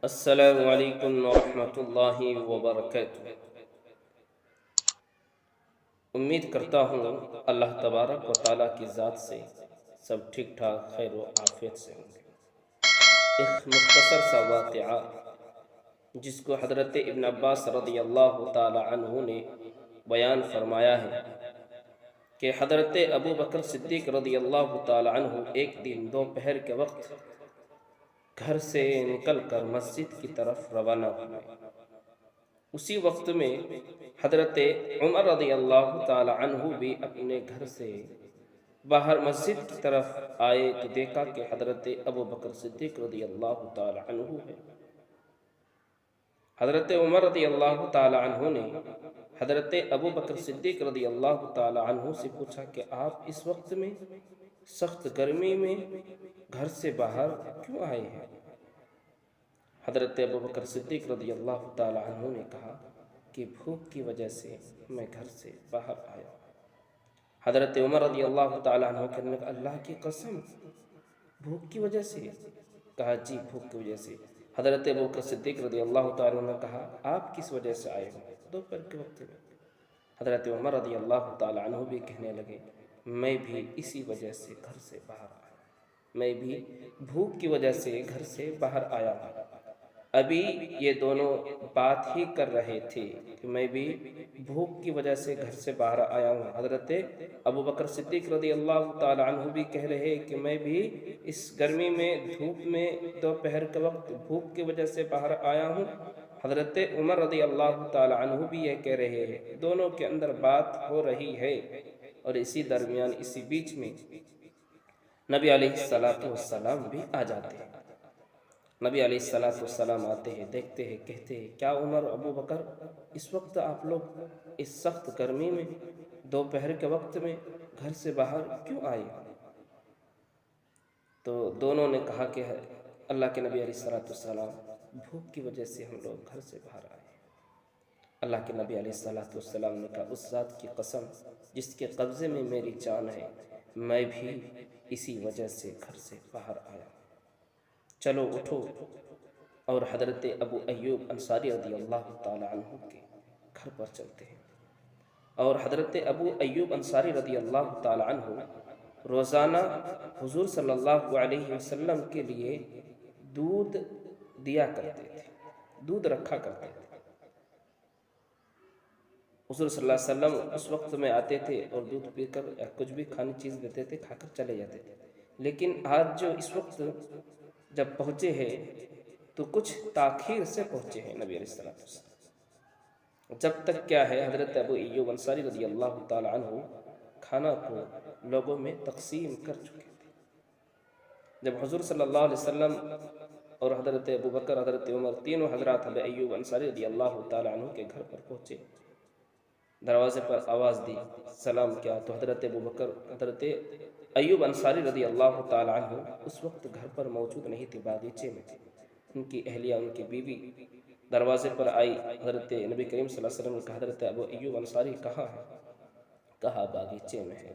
السلام علیکم ورحمۃ اللہ وبرکاتہ۔ امید کرتا ہوں اللہ تبارک و تعالیٰ کی ذات سے سب ٹھیک ٹھاک خیر و عافیت سے ہوں گے۔ ایک مختصر سا واقعہ جس کو حضرت ابن عباس رضی اللہ تعالی عنہ نے بیان فرمایا ہے کہ حضرت ابو بکر صدیق رضی اللہ تعالی عنہ ایک دن دوپہر کے وقت گھر سے نکل کر مسجد کی طرف روانہ ہوئے۔ اسی وقت میں حضرت عمر رضی اللہ تعالی عنہ بھی اپنے گھر سے باہر مسجد کی طرف آئے تو دیکھا کہ حضرت ابو بکر صدیق رضی اللہ تعالی عنہ ہے۔ حضرت عمر رضی اللہ تعالی عنہ نے حضرت ابو بکر صدیق رضی اللہ تعالی عنہ سے پوچھا کہ آپ اس وقت میں سخت گرمی میں گھر سے باہر کیوں آئے ہیں؟ حضرت ابو بکر صدیق رضی اللہ تعالی عنہ نے کہا کہ بھوک کی وجہ سے میں گھر سے باہر آیا۔ حضرت عمر رضی اللہ تعالی عنہ کہنے لگا اللہ کی قسم بھوک کی وجہ سے؟ کہا جی بھوک کی وجہ سے۔ حضرت ابو بکر صدیق رضی اللہ تعالی عنہ نے کہا آپ کس وجہ سے آئے ہوں؟ دوپہر کے وقت میں۔ حضرت عمر رضی اللہ تعالی عنہ بھی کہنے لگے میں بھی اسی وجہ سے گھر سے باہر آیا، میں بھی بھوک کی وجہ سے گھر سے باہر آیا ہوں۔ ابھی یہ دونوں بات ہی کر رہے تھے کہ میں بھی بھوک کی وجہ سے گھر سے باہر آیا ہوں۔ حضرت ابو بکر صدیق رضی اللہ تعالی عنہ بھی کہہ رہے کہ میں بھی اس گرمی میں دھوپ میں دوپہر کے وقت بھوک کی وجہ سے باہر آیا ہوں۔ حضرت عمر رضی اللہ تعالی عنہ بھی یہ کہہ رہے ہیں، دونوں کے اندر بات ہو رہی ہے اور اسی درمیان اسی بیچ میں نبی علیہ السلام بھی آ جاتے ہیں۔ نبی علیہ السلام آتے ہیں، دیکھتے ہیں، کہتے ہیں کیا عمر ابو بکر اس وقت آپ لوگ اس سخت گرمی میں دوپہر کے وقت میں گھر سے باہر کیوں آئے؟ تو دونوں نے کہا کہ اللہ کے نبی علیہ السلام بھوک کی وجہ سے ہم لوگ گھر سے باہر آئے۔ اللہ کے نبی علیہ السلام نے کہا اس ذات کی قسم جس کے قبضے میں میری جان ہے میں بھی اسی وجہ سے گھر سے باہر آیا۔ چلو اٹھو اور حضرت ابو ایوب انصاری رضی اللہ تعالی عنہ کے گھر پر چلتے ہیں۔ اور حضرت ابو ایوب انصاری رضی اللہ تعالی عنہ روزانہ حضور صلی اللہ علیہ وسلم کے لیے دودھ دیا کرتے تھے، دودھ رکھا کرتے تھے۔ حضور صلی اللہ علیہ وسلم اس وقت میں آتے تھے اور دودھ پی کر کچھ بھی کھانی چیز دیتے تھے، کھا کر چلے جاتے تھے۔ لیکن آج جو اس وقت جب پہنچے ہیں تو کچھ تاخیر سے پہنچے ہیں نبی علیہ السلام۔ جب تک کیا ہے حضرت ابو ایوب انصاری رضی اللہ تعالی عنہ کھانا کو لوگوں میں تقسیم کر چکے تھے۔ جب حضور صلی اللہ علیہ وسلم اور حضرت ابو بکر حضرت عمر تینوں حضرات ابو ایوب انصاری رضی اللہ تعالی عنہ کے گھر پر پہنچے، دروازے پر آواز دی، سلام کیا تو حضرت ابو بکر حضرت ایوب انصاری رضی اللہ تعالی عنہ اس وقت گھر پر موجود نہیں تھی، باغیچے میں تھی۔ ان کی اہلیہ ان کی بیوی دروازے پر آئی، حضرت نبی کریم صلی اللہ علیہ وسلم نے کہا حضرت ابو ایوب انصاری کہاں ہے؟ کہا باغیچے میں ہے۔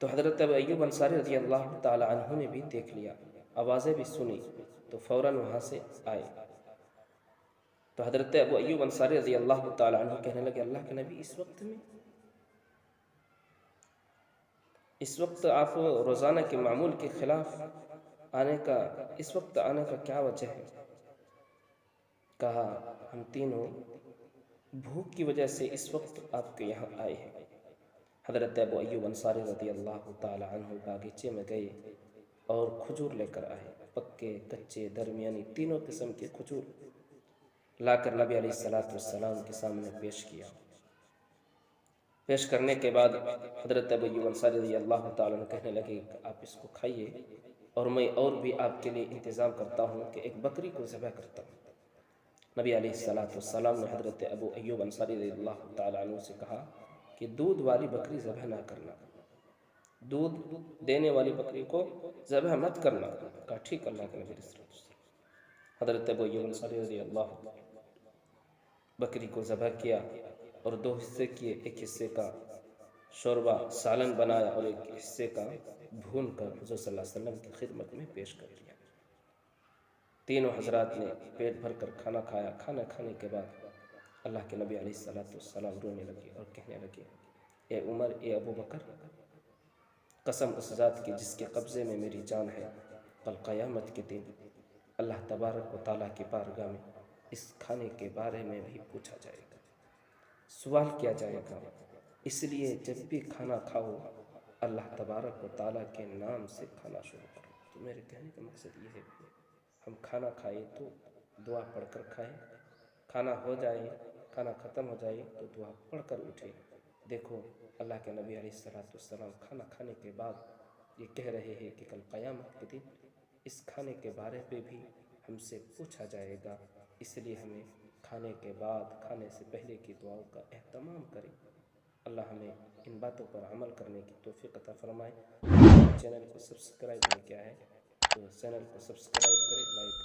تو حضرت ابو ایوب انصاری رضی اللہ تعالی عنہ نے بھی دیکھ لیا، آوازیں بھی سنی تو فوراً وہاں سے آئے۔ تو حضرت ابو ایوب انصاری رضی اللہ تعالی عنہ کہنے لگے اللہ کے نبی اس وقت آپ روزانہ کے معمول کے خلاف اس وقت آنے کا کیا وجہ ہے؟ کہا ہم تینوں بھوک کی وجہ سے اس وقت آپ کے یہاں آئے ہیں۔ حضرت ابو ایوب انصاری رضی اللہ تعالی عنہ باغیچے میں گئے اور کھجور لے کر آئے، پکے کچے درمیانی تینوں قسم کے کھجور لا کر نبی علیہ السلام کے سامنے پیش کیا۔ پیش کرنے کے بعد حضرت ابو ایوب انصاری رضی اللہ تعالی عنہ کہنے لگے کہ آپ اس کو کھائیے اور میں اور بھی آپ کے لیے انتظام کرتا ہوں کہ ایک بکری کو ذبح کرتا ہوں۔ نبی علیہ السلام نے حضرت ابو ایوب انصاری رضی اللہ تعالی عنہ سے کہا کہ دودھ والی بکری ذبح نہ کرنا، دودھ دینے والی بکری کو ذبح مت کرنا۔ کہا ٹھیک اللہ کے نبی صلی اللہ علیہ وسلم۔ حضرت ابو ایوب انصاری رضی اللہ بکری کو ذبح کیا اور دو حصے کیے، ایک حصے کا شوربہ سالن بنایا اور ایک حصے کا بھون کر حضور صلی اللہ علیہ وسلم کی خدمت میں پیش کر دیا۔ تینوں حضرات نے پیٹ بھر کر کھانا کھایا۔ کھانا کھانے کے بعد اللہ کے نبی علیہ السلام رونے لگے اور کہنے لگے، اے عمر، اے ابو بکر، قسم اس ذات کی جس کے قبضے میں میری جان ہے، کل قیامت کے دن اللہ تبارک و تعالیٰ کی بارگاہ میں اس کھانے کے بارے میں بھی پوچھا جائے گا، سوال کیا جائے گا۔ اس لیے جب بھی کھانا کھاؤ اللہ تبارک و تعالیٰ کے نام سے کھانا شروع کرو۔ تو میرے کہنے کا مقصد یہ ہے کہ ہم کھانا کھائے تو دعا پڑھ کر کھائیں، کھانا ہو جائے، کھانا ختم ہو جائے تو دعا پڑھ کر اٹھے۔ دیکھو اللہ کے نبی علیہ السلام کھانا کھانے کے بعد یہ کہہ رہے ہیں کہ کل قیامت کے دن اس کھانے کے بارے پہ بھی ہم سے پوچھا جائے گا، اس لیے ہمیں کھانے کے بعد، کھانے سے پہلے کی دعاؤں کا اہتمام کریں۔ اللہ ہمیں ان باتوں پر عمل کرنے کی توفیق عطا فرمائے۔ چینل کو سبسکرائب نہیں کیا ہے تو چینل کو سبسکرائب کریں، لائک